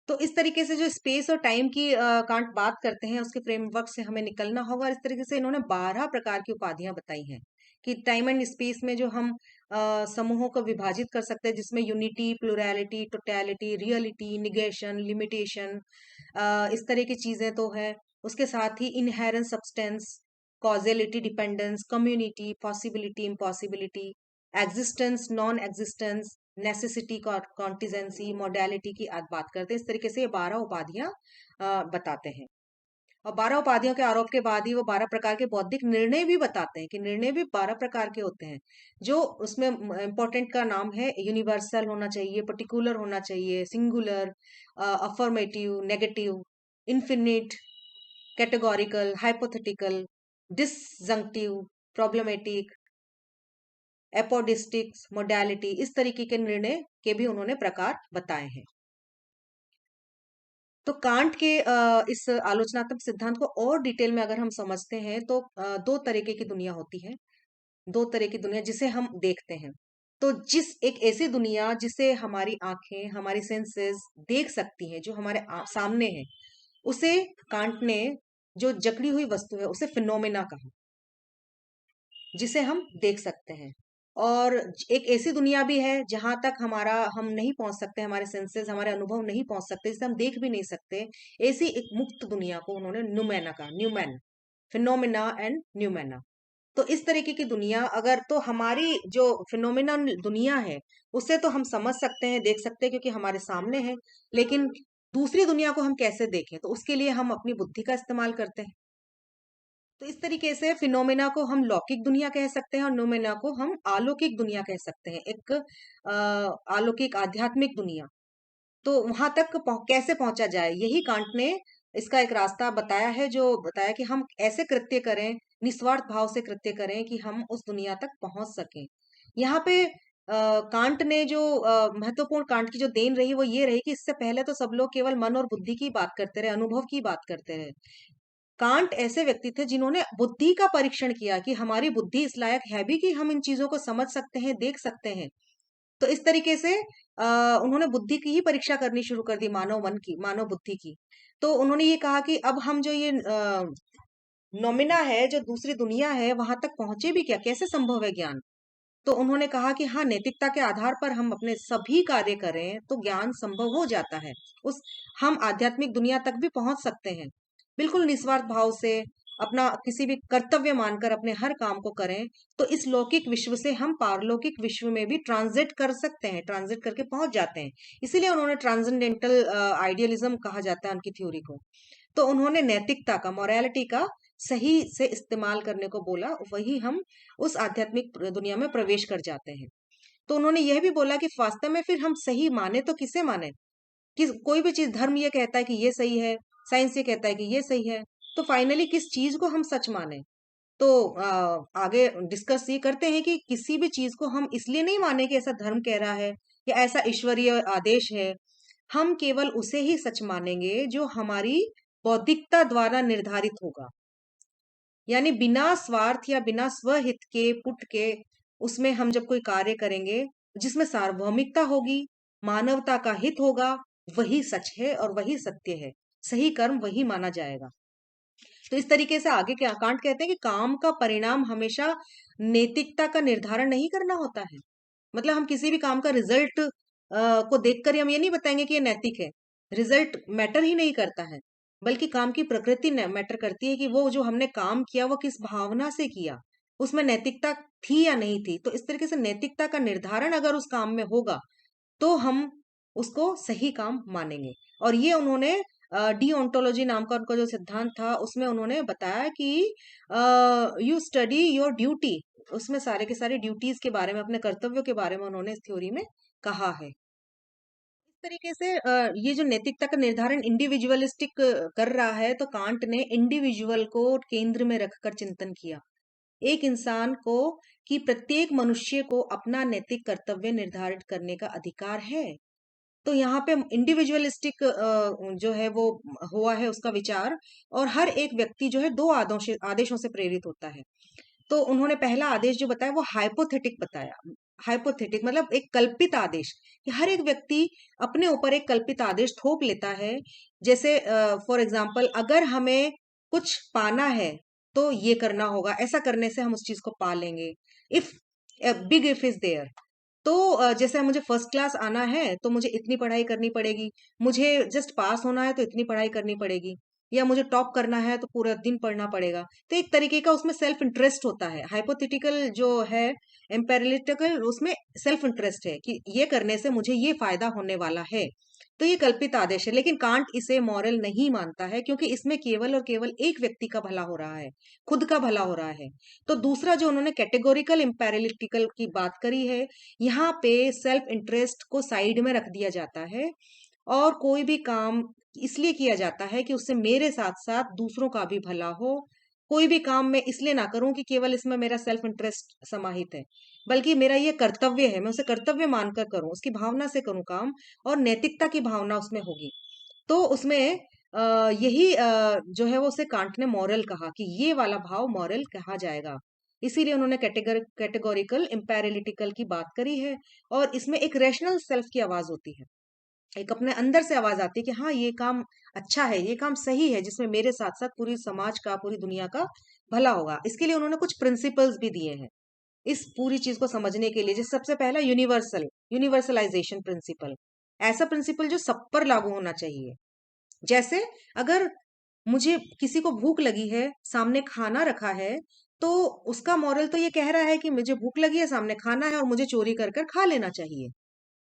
[SPEAKER 1] तो इस तरीके से जो स्पेस और टाइम की कांट बात करते हैं, उसके फ्रेमवर्क से हमें निकलना होगा। इस तरीके से इन्होंने 12 प्रकार की उपाधियां बताई हैं कि टाइम एंड स्पेस में जो हम समूहों को विभाजित कर सकते हैं, जिसमें unity, plurality, totality, reality, negation, limitation, इस तरह की चीजें तो है। उसके साथ ही inherent substance, causality, dependence, community, possibility, impossibility, existence, non existence, necessity, contingency, modality की आज बात करते हैं। इस तरीके से ये 12 उपाधियां बताते हैं। और 12 उपाधियों के आरोप के बाद ही वो 12 प्रकार के बौद्धिक निर्णय भी बताते हैं कि निर्णय भी 12 प्रकार के होते हैं। जो उसमें इंपॉर्टेंट का नाम है, यूनिवर्सल होना चाहिए, पर्टिकुलर होना चाहिए, singular, affirmative, negative, infinite, categorical, hypothetical, disjunctive, problematic, apodictics, modality, इस तरीके के निर्णय के भी उन्होंने प्रकार बताए हैं। तो कांट के इस आलोचनात्मक सिद्धांत को और डिटेल में अगर हम समझते हैं तो दो तरीके की दुनिया होती है, दो तरह की दुनिया जिसे हम देखते हैं। तो जिस एक ऐसी दुनिया जिसे हमारी आंखें, हमारी सेंसेस देख सकती हैं, जो हमारे सामने है, उसे कांट ने, जो जकड़ी हुई वस्तु है, उसे फिनोमेना कहा, जिसे हम देख सकते हैं। और एक ऐसी दुनिया भी है जहां तक हमारा हम नहीं पहुंच सकते, हमारे सेंसेस, हमारे अनुभव नहीं पहुंच सकते, जिसे हम देख भी नहीं सकते। ऐसी एक मुक्त दुनिया को उन्होंने न्यूमेना कहा, न्यूमैन, फिनोमिना एंड न्यूमेना। तो इस तरीके की दुनिया, अगर तो हमारी जो फिनोमिनल दुनिया है उसे तो हम समझ सकते हैं, देख सकते हैं, क्योंकि हमारे सामने है। लेकिन दूसरी दुनिया को हम कैसे देखें, तो उसके लिए हम अपनी बुद्धि का इस्तेमाल करते हैं। तो इस तरीके से फिनोमेना को हम लौकिक दुनिया कह सकते हैं और नोमेना को हम अलौकिक दुनिया कह सकते हैं, एक अलौकिक आध्यात्मिक दुनिया। तो वहां तक कैसे पहुंचा जाए, यही कांट ने इसका एक रास्ता बताया है, जो बताया कि हम ऐसे कृत्य करें, निस्वार्थ भाव से कृत्य करें कि हम उस दुनिया तक पहुंच सकें। यहाँ पे कांट ने जो महत्वपूर्ण कांट की जो देन रही वो ये रही कि इससे पहले तो सब लोग केवल मन और बुद्धि की बात करते रहे, अनुभव की बात करते रहे। कांट ऐसे व्यक्ति थे जिन्होंने बुद्धि का परीक्षण किया कि हमारी बुद्धि इस लायक है भी कि हम इन चीजों को समझ सकते हैं, देख सकते हैं। तो इस तरीके से उन्होंने बुद्धि की ही परीक्षा करनी शुरू कर दी, मानव मन की, मानव बुद्धि की। तो उन्होंने ये कहा कि अब हम जो ये नोमिना है, जो दूसरी दुनिया है, वहां तक पहुंचे भी क्या, कैसे संभव है ज्ञान। तो उन्होंने कहा कि हाँ, नैतिकता के आधार पर हम अपने सभी कार्य करें तो ज्ञान संभव हो जाता है। उस हम आध्यात्मिक दुनिया तक भी पहुंच सकते हैं, बिल्कुल निस्वार्थ भाव से अपना किसी भी कर्तव्य मानकर अपने हर काम को करें। तो इस लौकिक विश्व से हम पारलौकिक विश्व में भी ट्रांजिट कर सकते हैं, ट्रांजिट करके पहुंच जाते हैं। इसीलिए उन्होंने ट्रांसेंडेंटल आइडियलिज्म कहा जाता है उनकी थ्योरी को। तो उन्होंने नैतिकता का, मोरालिटी का सही से इस्तेमाल करने को बोला, वही हम उस आध्यात्मिक दुनिया में प्रवेश कर जाते हैं। तो उन्होंने यह भी बोला कि वास्तव में फिर हम सही माने तो किसे माने, कि कोई भी चीज, धर्म ये कहता है कि ये सही है, साइंस ये कहता है कि ये सही है, तो फाइनली किस चीज को हम सच माने। तो आगे डिस्कस ये करते हैं कि किसी भी चीज को हम इसलिए नहीं माने कि ऐसा धर्म कह रहा है या ऐसा ईश्वरीय आदेश है। हम केवल उसे ही सच मानेंगे जो हमारी बौद्धिकता द्वारा निर्धारित होगा, यानी बिना स्वार्थ या बिना स्वहित के पुट के उसमें हम जब कोई कार्य करेंगे जिसमें सार्वभौमिकता होगी, मानवता का हित होगा, वही सच है और वही सत्य है, सही कर्म वही माना जाएगा। तो इस तरीके से आगे क्या कांट कहते हैं कि काम का परिणाम हमेशा नैतिकता का निर्धारण नहीं करना होता है। मतलब हम किसी भी काम का रिजल्ट को देखकर ही हम ये नहीं बताएंगे कि ये नैतिक है। रिजल्ट मैटर ही नहीं करता है, बल्कि काम की प्रकृति मैटर करती है कि वो जो हमने काम किया वो किस भावना से किया, उसमें नैतिकता थी या नहीं थी। तो इस तरीके से नैतिकता का निर्धारण अगर उस काम में होगा तो हम उसको सही काम मानेंगे। और ये उन्होंने डीओंटोलॉजी नाम का उनका जो सिद्धांत था उसमें उन्होंने बताया कि यू स्टडी योर ड्यूटी, उसमें सारे के सारे ड्यूटीज के बारे में, अपने कर्तव्यों के बारे में उन्होंने इस थ्योरी में कहा है। इस तरीके से ये जो नैतिकता का निर्धारण इंडिविजुअलिस्टिक कर रहा है, तो कांट ने इंडिविजुअल को केंद्र में रखकर चिंतन किया, एक इंसान को, कि प्रत्येक मनुष्य को अपना नैतिक कर्तव्य निर्धारित करने का अधिकार है। तो यहाँ पे इंडिविजुअलिस्टिक जो है वो हुआ है उसका विचार, और हर एक व्यक्ति जो है दो आदेशों से प्रेरित होता है। तो उन्होंने पहला आदेश जो बताया वो हाइपोथेटिक बताया। हाइपोथेटिक मतलब एक कल्पित आदेश, कि हर एक व्यक्ति अपने ऊपर एक कल्पित आदेश थोप लेता है। जैसे फॉर एग्जाम्पल, अगर हमें कुछ पाना है तो ये करना होगा, ऐसा करने से हम उस चीज को पा लेंगे। If big if is there, तो जैसे मुझे फर्स्ट क्लास आना है तो मुझे इतनी पढ़ाई करनी पड़ेगी, मुझे जस्ट पास होना है तो इतनी पढ़ाई करनी पड़ेगी, या मुझे टॉप करना है तो पूरा दिन पढ़ना पड़ेगा। तो एक तरीके का उसमें सेल्फ इंटरेस्ट होता है। हाइपोथेटिकल जो है, एम्पेरिटिकल, उसमें सेल्फ इंटरेस्ट है कि ये करने से मुझे ये फायदा होने वाला है। तो ये कल्पित आदेश है, लेकिन कांट इसे मॉरल नहीं मानता है, क्योंकि इसमें केवल और केवल एक व्यक्ति का भला हो रहा है, खुद का भला हो रहा है। तो दूसरा जो उन्होंने कैटेगोरिकल इम्पेरिटिकल की बात करी है, यहाँ पे सेल्फ इंटरेस्ट को साइड में रख दिया जाता है, और कोई भी काम इसलिए किया जाता है कि उससे मेरे साथ साथ दूसरों का भी भला हो। कोई भी काम मैं इसलिए ना करूं कि केवल इसमें मेरा सेल्फ इंटरेस्ट समाहित है, बल्कि मेरा ये कर्तव्य है, मैं उसे कर्तव्य मानकर करूं, उसकी भावना से करूं काम, और नैतिकता की भावना उसमें होगी। तो उसमें यही जो है वो उसे कांट ने मॉरल कहा, कि ये वाला भाव मॉरल कहा जाएगा। इसीलिए उन्होंने कैटेगोरिकल इम्पेरिटिकल की बात करी है। और इसमें एक रैशनल सेल्फ की आवाज होती है, एक अपने अंदर से आवाज आती है कि हाँ, ये काम अच्छा है, ये काम सही है, जिसमें मेरे साथ साथ पूरी समाज का, पूरी दुनिया का भला होगा। इसके लिए उन्होंने कुछ प्रिंसिपल्स भी दिए हैं। इस पूरी चीज को समझने के लिए, जैसे सबसे पहला यूनिवर्सलाइजेशन प्रिंसिपल, ऐसा प्रिंसिपल जो सब पर लागू होना चाहिए। जैसे अगर मुझे किसी को भूख लगी है, सामने खाना रखा है, तो उसका मॉरल तो ये कह रहा है कि मुझे भूख लगी है, सामने खाना है और मुझे चोरी कर कर खा लेना चाहिए,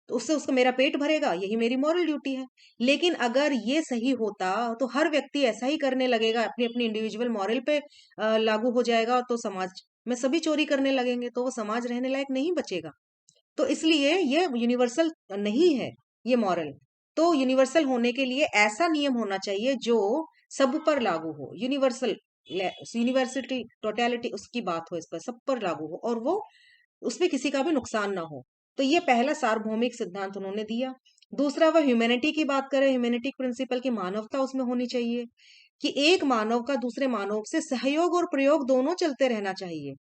[SPEAKER 1] तो उससे उसका मेरा पेट भरेगा, यही मेरी मॉरल ड्यूटी है। लेकिन अगर ये सही होता तो हर व्यक्ति ऐसा ही करने लगेगा, अपनी अपनी इंडिविजुअल मॉरल पे लागू हो जाएगा, तो समाज में सभी चोरी करने लगेंगे, तो वो समाज रहने लायक नहीं बचेगा। तो इसलिए ये यूनिवर्सल नहीं है, ये मॉरल। तो यूनिवर्सल होने के लिए ऐसा नियम होना चाहिए जो सब पर लागू हो, यूनिवर्सल, यूनिवर्सिटी टोटलिटी उसकी बात हो, इस पर सब पर लागू हो और वो उसमें किसी का भी नुकसान ना हो। तो ये पहला सार्वभौमिक सिद्धांत उन्होंने दिया। दूसरा, वह ह्यूमैनिटी की बात करें, ह्यूमैनिटी प्रिंसिपल की मानवता उसमें होनी चाहिए, कि एक मानव का दूसरे मानव से सहयोग और प्रयोग दोनों चलते रहना चाहिए।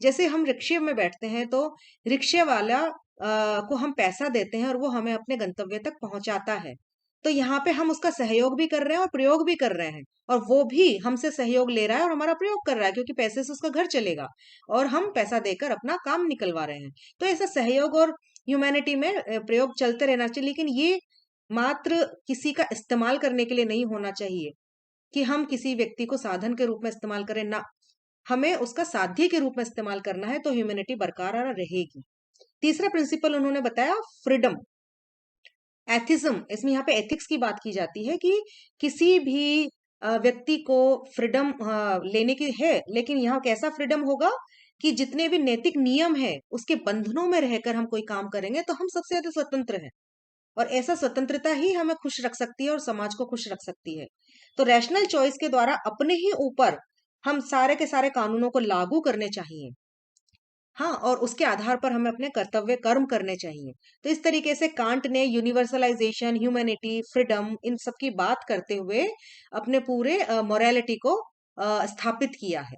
[SPEAKER 1] जैसे हम रिक्शे में बैठते हैं तो रिक्शे वाला को हम पैसा देते हैं और वो हमें अपने गंतव्य तक पहुंचाता है, तो यहाँ पे हम उसका सहयोग भी कर रहे हैं और प्रयोग भी कर रहे हैं, और वो भी हमसे सहयोग ले रहा है और हमारा प्रयोग कर रहा है, क्योंकि पैसे से उसका घर चलेगा और हम पैसा देकर अपना काम निकलवा रहे हैं। तो ऐसा सहयोग और ह्यूमैनिटी में प्रयोग चलते रहना चाहिए, लेकिन ये मात्र किसी का इस्तेमाल करने के लिए नहीं होना चाहिए, कि हम किसी व्यक्ति को साधन के रूप में इस्तेमाल करें ना, हमें उसका साध्य के रूप में इस्तेमाल करना है, तो ह्यूमैनिटी बरकरार रहेगी। तीसरा प्रिंसिपल उन्होंने बताया फ्रीडम, एथिज्म, इसमें यहाँ पे एथिक्स की बात की जाती है, कि किसी भी व्यक्ति को फ्रीडम लेने की है, लेकिन यहाँ कैसा फ्रीडम होगा, कि जितने भी नैतिक नियम है उसके बंधनों में रहकर हम कोई काम करेंगे तो हम सबसे ज्यादा स्वतंत्र हैं, और ऐसा स्वतंत्रता ही हमें खुश रख सकती है और समाज को खुश रख सकती है। तो रैशनल चॉइस के द्वारा अपने ही ऊपर हम सारे के सारे कानूनों को लागू करने चाहिए। हाँ, और उसके आधार पर हमें अपने कर्तव्य कर्म करने चाहिए। तो इस तरीके से कांट ने यूनिवर्सलाइजेशन, ह्यूमैनिटी, फ्रीडम, इन सब की बात करते हुए अपने पूरे मोरालिटी को स्थापित किया है।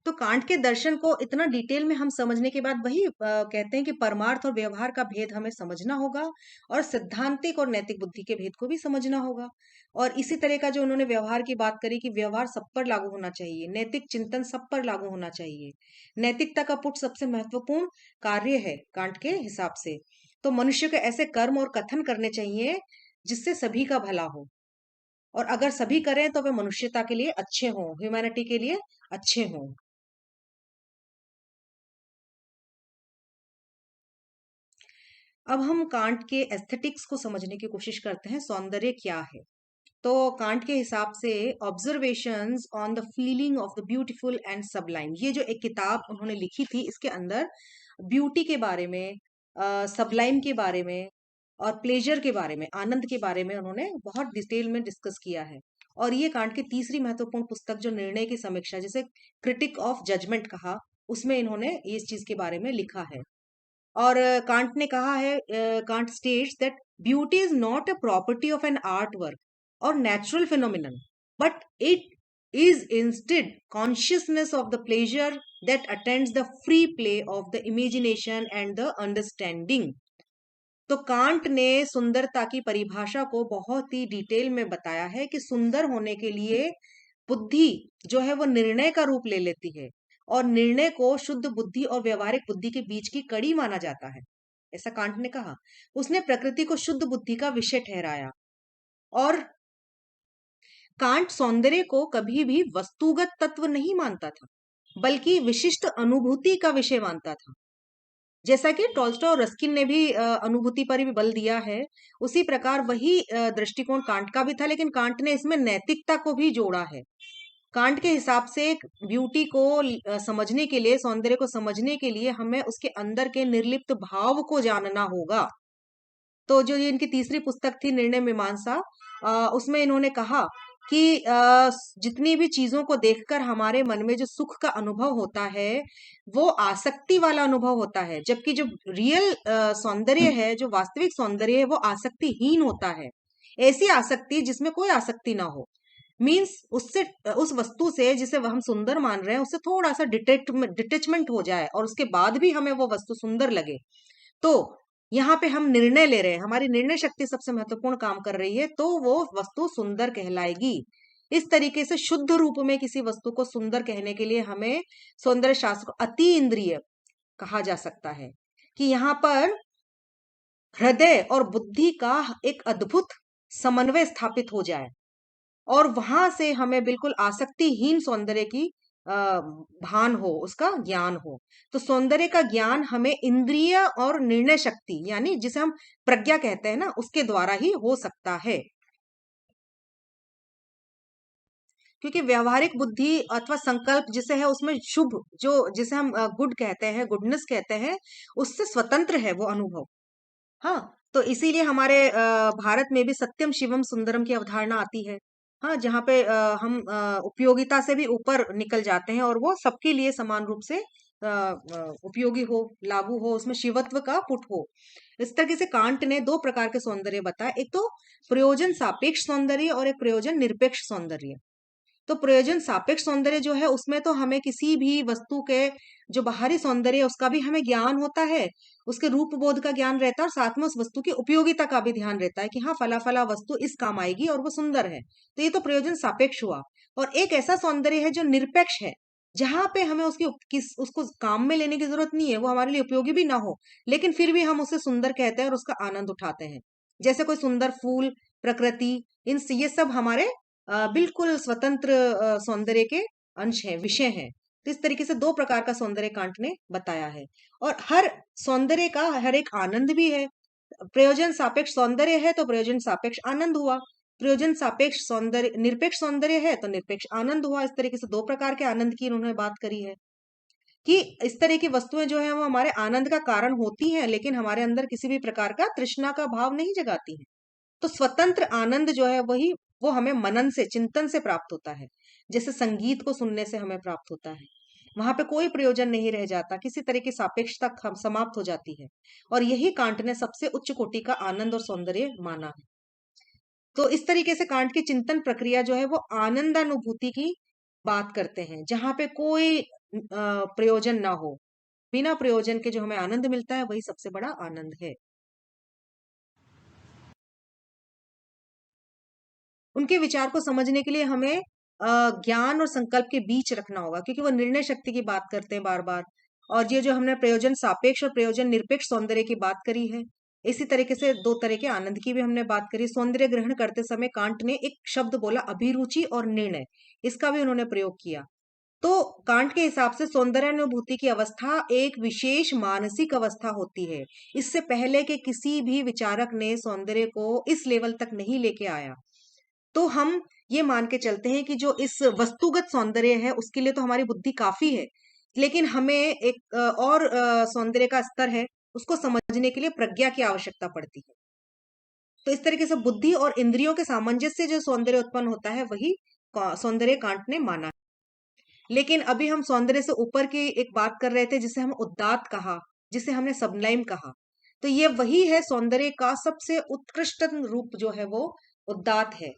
[SPEAKER 1] तो कांट के दर्शन को इतना डिटेल में हम समझने के बाद वही कहते हैं कि परमार्थ और व्यवहार का भेद हमें समझना होगा, और सिद्धांतिक और नैतिक बुद्धि के भेद को भी समझना होगा। और इसी तरह का जो उन्होंने व्यवहार की बात करी, कि व्यवहार सब पर लागू होना चाहिए, नैतिक चिंतन सब पर लागू होना चाहिए, नैतिकता का पुट सबसे महत्वपूर्ण कार्य है कांट के हिसाब से। तो मनुष्य को ऐसे कर्म और कथन करने चाहिए जिससे सभी का भला हो, और अगर सभी करें तो वे मनुष्यता के लिए अच्छे हों, ह्यूमैनिटी के लिए अच्छे हों। अब हम कांट के एस्थेटिक्स को समझने की कोशिश करते हैं, सौंदर्य क्या है। तो कांट के हिसाब से observations on the feeling of the beautiful and Sublime, ये जो एक किताब उन्होंने लिखी थी, इसके अंदर ब्यूटी के बारे में, सबलाइम के बारे में और प्लेजर के बारे में, आनंद के बारे में उन्होंने बहुत डिटेल में डिस्कस किया है। और ये कांट की तीसरी महत्वपूर्ण पुस्तक, जो निर्णय की समीक्षा, जिसे क्रिटिक ऑफ जजमेंट कहा, उसमें इन्होंने इस चीज के बारे में लिखा है। और कांट ने कहा है, Kant states that beauty is not a property of an art work और natural phenomenon, but it is instead consciousness of the pleasure that attends the free play of the imagination and the understanding. तो कांट ने सुंदरता की परिभाषा को बहुत ही डिटेल में बताया है, कि सुंदर होने के लिए बुद्धि जो है वो निर्णय का रूप ले लेती है, और निर्णय को शुद्ध बुद्धि और व्यवहारिक बुद्धि के बीच की कड़ी माना जाता है, ऐसा कांट ने कहा। उसने प्रकृति को शुद्ध बुद्धि का विषय ठहराया, और कांट सौंदर्य को कभी भी वस्तुगत तत्व नहीं मानता था, बल्कि विशिष्ट अनुभूति का विषय मानता था। जैसा कि टॉल्स्टॉय और रस्किन ने भी अनुभूति पर भी बल दिया है, उसी प्रकार वही दृष्टिकोण कांट का भी था, लेकिन कांट ने इसमें नैतिकता को भी जोड़ा है। कांट के हिसाब से ब्यूटी को समझने के लिए, सौंदर्य को समझने के लिए हमें उसके अंदर के निर्लिप्त भाव को जानना होगा। तो जो ये इनकी तीसरी पुस्तक थी, निर्णय मीमांसा, उसमें इन्होंने कहा कि जितनी भी चीजों को देखकर हमारे मन में जो सुख का अनुभव होता है, वो आसक्ति वाला अनुभव होता है, जबकि जो रियल सौंदर्य है, जो वास्तविक सौंदर्य है, वो आसक्तिहीन होता है। ऐसी आसक्ति जिसमें कोई आसक्ति ना हो, मीन्स उससे, उस वस्तु से जिसे हम सुंदर मान रहे हैं, उससे थोड़ा सा डिटेचमेंट हो जाए, और उसके बाद भी हमें वो वस्तु सुंदर लगे। तो यहाँ पे हम निर्णय ले रहे हैं, हमारी निर्णय शक्ति सबसे महत्वपूर्ण काम कर रही है, तो वो वस्तु सुंदर कहलाएगी। इस तरीके से शुद्ध रूप में किसी वस्तु को सुंदर कहने के लिए हमें सौंदर्य शास्त्र को अति इंद्रिय कहा जा सकता है, कि यहाँ पर हृदय और बुद्धि का एक अद्भुत समन्वय स्थापित हो जाए और वहां से हमें बिल्कुल आसक्तिहीन सौंदर्य की अ, भान हो, उसका ज्ञान हो। तो सौंदर्य का ज्ञान हमें इंद्रिय और निर्णय शक्ति, यानी जिसे हम प्रज्ञा कहते हैं ना, उसके द्वारा ही हो सकता है। क्योंकि व्यवहारिक बुद्धि अथवा संकल्प जिसे है, उसमें शुभ जो जिसे हम गुड कहते हैं, गुडनेस कहते हैं, उससे स्वतंत्र है वो अनुभव। हाँ, तो इसीलिए हमारे भारत में भी सत्यम शिवम सुंदरम की अवधारणा आती है। हाँ, जहाँ पे हम उपयोगिता से भी ऊपर निकल जाते हैं और वो सबके लिए समान रूप से उपयोगी हो, लागू हो, उसमें शिवत्व का पुट हो। इस तरह से कांट ने दो प्रकार के सौंदर्य बताए, एक तो प्रयोजन सापेक्ष सौंदर्य और एक प्रयोजन निरपेक्ष सौंदर्य। तो प्रयोजन सापेक्ष सौंदर्य जो है, उसमें तो हमें किसी भी वस्तु के जो बाहरी सौंदर्य है उसका भी हमें ज्ञान होता है, उसके रूप बोध का ज्ञान रहता है, और साथ में उस वस्तु की उपयोगिता का भी ध्यान रहता है कि हाँ, फला फला वस्तु इस काम आएगी और वो सुंदर है। तो ये तो प्रयोजन सापेक्ष हुआ। और एक ऐसा सौंदर्य है जो निरपेक्ष है, जहां पे हमें उसको काम में लेने की जरूरत नहीं है, वो हमारे लिए उपयोगी भी ना हो, लेकिन फिर भी हम उसे सुंदर कहते हैं और उसका आनंद उठाते हैं। जैसे कोई सुंदर फूल, प्रकृति, ये सब हमारे बिल्कुल स्वतंत्र सौंदर्य के अंश हैं, विषय हैं। तो इस तरीके से दो प्रकार का सौंदर्य कांट ने बताया है। और हर सौंदर्य का हर एक आनंद भी है। प्रयोजन सापेक्ष सौंदर्य है तो प्रयोजन सापेक्ष आनंद हुआ, प्रयोजन सापेक्ष सौंदर्य निरपेक्ष सौंदर्य है तो निरपेक्ष आनंद हुआ। इस तरीके से दो प्रकार के आनंद की उन्होंने बात करी है, कि इस तरह की वस्तुएं जो है वो हमारे आनंद का कारण होती हैं, लेकिन हमारे अंदर किसी भी प्रकार का तृष्णा का भाव नहीं जगाती हैं। तो स्वतंत्र आनंद जो है वही, वो हमें मनन से, चिंतन से प्राप्त होता है। जैसे संगीत को सुनने से हमें प्राप्त होता है, वहां पे कोई प्रयोजन नहीं रह जाता, किसी तरह की सापेक्षता समाप्त हो जाती है। और यही कांट ने सबसे उच्च कोटि का आनंद और सौंदर्य माना है। तो इस तरीके से कांट की चिंतन प्रक्रिया जो है वो आनंदानुभूति की बात करते हैं, जहां पे कोई प्रयोजन ना हो, बिना प्रयोजन के जो हमें आनंद मिलता है वही सबसे बड़ा आनंद है। उनके विचार को समझने के लिए हमें ज्ञान और संकल्प के बीच रखना होगा, क्योंकि वो निर्णय शक्ति की बात करते हैं बार बार। और ये जो हमने प्रयोजन सापेक्ष और प्रयोजन निरपेक्ष सौंदर्य की बात करी है, इसी तरीके से दो तरह के आनंद की भी हमने बात करी। सौंदर्य ग्रहण करते समय कांट ने एक शब्द बोला, अभिरुचि और निर्णय, इसका भी उन्होंने प्रयोग किया। तो कांट के हिसाब से सौंदर्यानुभूति की अवस्था एक विशेष मानसिक अवस्था होती है। इससे पहले के किसी भी विचारक ने सौंदर्य को इस लेवल तक नहीं लेके आया। तो हम ये मान के चलते हैं कि जो इस वस्तुगत सौंदर्य है उसके लिए तो हमारी बुद्धि काफी है, लेकिन हमें एक और सौंदर्य का स्तर है, उसको समझने के लिए प्रज्ञा की आवश्यकता पड़ती है। तो इस तरीके से बुद्धि और इंद्रियों के सामंजस्य से जो सौंदर्य उत्पन्न होता है वही सौंदर्य कांट ने माना है। लेकिन अभी हम सौंदर्य से ऊपर की एक बात कर रहे थे, जिसे हम उदात्त कहा, जिसे हमने सबलाइम कहा। तो ये वही है सौंदर्य का सबसे उत्कृष्टतम रूप जो है वो उदात्त है,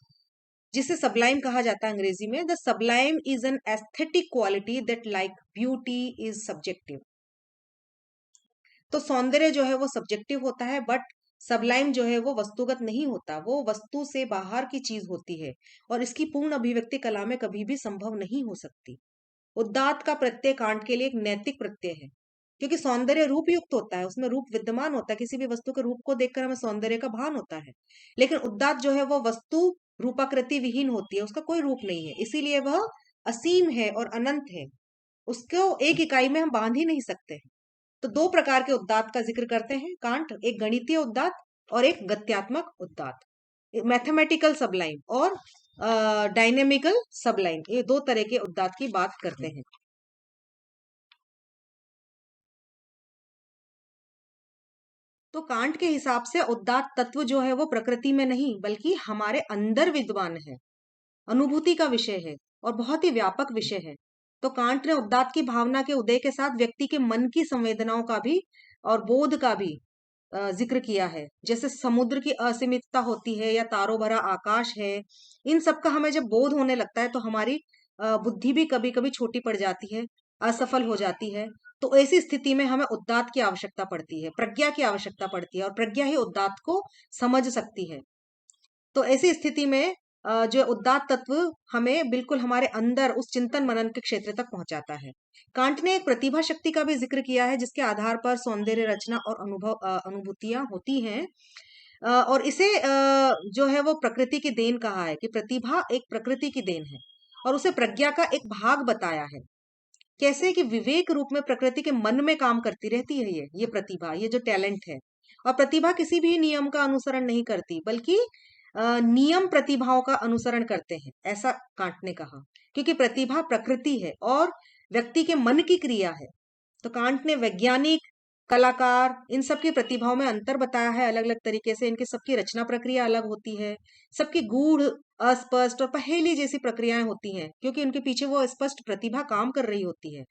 [SPEAKER 1] जिसे सबलाइम कहा जाता है अंग्रेजी में। The Sublime is an aesthetic quality that like beauty is subjective. तो सौंदर्य जो है वो सब्जेक्टिव होता है, बट सबलाइम जो है वो वस्तुगत नहीं होता, वो वस्तु से बाहर की चीज होती है, और इसकी पूर्ण अभिव्यक्ति कला में कभी भी संभव नहीं हो सकती। उदात्त का प्रत्यय कांट के लिए एक नैतिक प्रत्यय है, क्योंकि सौंदर्य रूप युक्त होता है, उसमें रूप विद्यमान होता है, किसी भी वस्तु के रूप को देखकर हमें सौंदर्य का भान होता है। लेकिन उदात्त जो है वो वस्तु रूपाकृति विहीन होती है, उसका कोई रूप नहीं है, इसीलिए वह असीम है और अनंत है, उसको एक इकाई में हम बांध ही नहीं सकते हैं। तो दो प्रकार के उदात्त का जिक्र करते हैं कांट, एक गणितीय उदात्त और एक गत्यात्मक उदात्त। मैथमेटिकल सबलाइन और डायनेमिकल सबलाइन, ये दो तरह के उदात्त की बात करते हैं। तो कांट के हिसाब से उदात्त तत्व जो है वो प्रकृति में नहीं बल्कि हमारे अंदर विद्वान है, अनुभूति का विषय है और बहुत ही व्यापक विषय है। तो कांट ने उदात्त की भावना के उदय के साथ व्यक्ति के मन की संवेदनाओं का भी और बोध का भी जिक्र किया है। जैसे समुद्र की असीमितता होती है या तारों भरा आकाश है, इन सब का हमें जब बोध होने लगता है तो हमारी बुद्धि भी कभी कभी छोटी पड़ जाती है, असफल हो जाती है। तो ऐसी स्थिति में हमें उदात्त की आवश्यकता पड़ती है, प्रज्ञा की आवश्यकता पड़ती है, और प्रज्ञा ही उदात्त को समझ सकती है। तो ऐसी स्थिति में जो उदात्त तत्व हमें बिल्कुल हमारे अंदर उस चिंतन मनन के क्षेत्र तक पहुंचाता है। कांट ने एक प्रतिभा शक्ति का भी जिक्र किया है जिसके आधार पर सौंदर्य रचना और अनुभूतियां होती हैं। और इसे जो है वो प्रकृति की देन कहा है कि प्रतिभा एक प्रकृति की देन है और उसे प्रज्ञा का एक भाग बताया है। कैसे कि विवेक रूप में प्रकृति के मन में काम करती रहती है ये प्रतिभा, ये जो टैलेंट है। और प्रतिभा किसी भी नियम का अनुसरण नहीं करती बल्कि नियम प्रतिभाओं का अनुसरण करते हैं, ऐसा कांट ने कहा। क्योंकि प्रतिभा प्रकृति है और व्यक्ति के मन की क्रिया है। तो कांट ने वैज्ञानिक, कलाकार, इन सब की प्रतिभाओं में अंतर बताया है अलग अलग तरीके से। इनकी सबकी रचना प्रक्रिया अलग होती है, सबकी गूढ़, अस्पष्ट और पहेली जैसी प्रक्रियाएं होती हैं क्योंकि उनके पीछे वो स्पष्ट प्रतिभा काम कर रही होती है।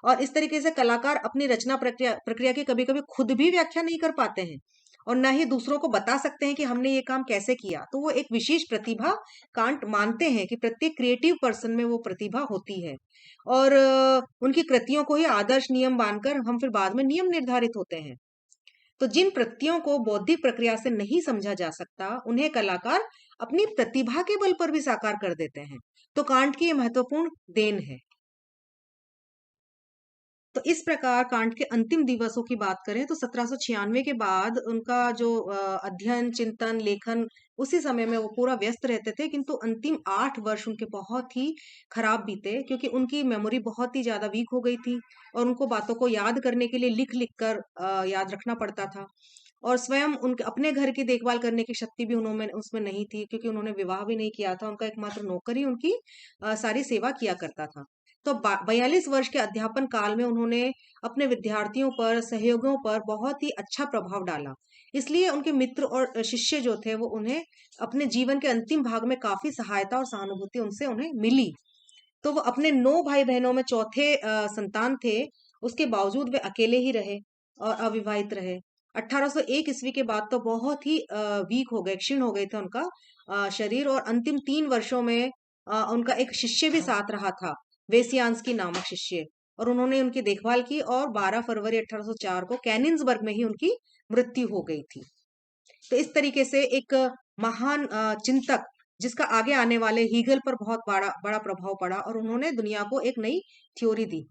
[SPEAKER 1] और इस तरीके से कलाकार अपनी रचना प्रक्रिया प्रक्रिया की कभी कभी खुद भी व्याख्या नहीं कर पाते हैं और ना ही दूसरों को बता सकते हैं कि हमने ये काम कैसे किया। तो वो एक विशेष प्रतिभा, कांट मानते हैं कि प्रत्येक क्रिएटिव पर्सन में वो प्रतिभा होती है। और उनकी कृतियों को ही आदर्श नियम मानकर हम फिर बाद में नियम निर्धारित होते हैं। तो जिन कृतियों को बौद्धिक प्रक्रिया से नहीं समझा जा सकता उन्हें कलाकार अपनी प्रतिभा के बल पर भी साकार कर देते हैं। तो कांट की ये महत्वपूर्ण देन है। तो इस प्रकार कांट के अंतिम दिवसों की बात करें तो 1796 के बाद उनका जो अध्ययन, चिंतन, लेखन, उसी समय में वो पूरा व्यस्त रहते थे। किंतु अंतिम 8 वर्ष उनके बहुत ही खराब बीते क्योंकि उनकी मेमोरी बहुत ही ज्यादा वीक हो गई थी और उनको बातों को याद करने के लिए लिख लिख कर याद रखना पड़ता था। और स्वयं उनके अपने घर की देखभाल करने की शक्ति भी उन्होंने उसमें नहीं थी क्योंकि उन्होंने विवाह भी नहीं किया था। उनका एकमात्र नौकर ही उनकी सारी सेवा किया करता था। तो 42 वर्ष के अध्यापन काल में उन्होंने अपने विद्यार्थियों पर, सहयोगियों पर बहुत ही अच्छा प्रभाव डाला। इसलिए उनके मित्र और शिष्य जो थे वो उन्हें अपने जीवन के अंतिम भाग में काफी सहायता और सहानुभूति उनसे उन्हें मिली। तो वो अपने 9 भाई बहनों में चौथे संतान थे। उसके बावजूद वे अकेले ही रहे और अविवाहित रहे। 1801 ईस्वी के बाद तो बहुत ही वीक हो गए, क्षीण हो गए थे उनका शरीर। और अंतिम 3 वर्षों में उनका एक शिष्य भी साथ रहा था, वेसियांस्की नामक शिष्य। और उन्होंने उनकी देखभाल की और 12 फरवरी 1804 को कैनिन्सबर्ग में ही उनकी मृत्यु हो गई थी। तो इस तरीके से एक महान चिंतक जिसका आगे आने वाले हीगल पर बहुत बड़ा बड़ा प्रभाव पड़ा और उन्होंने दुनिया को एक नई थ्योरी दी।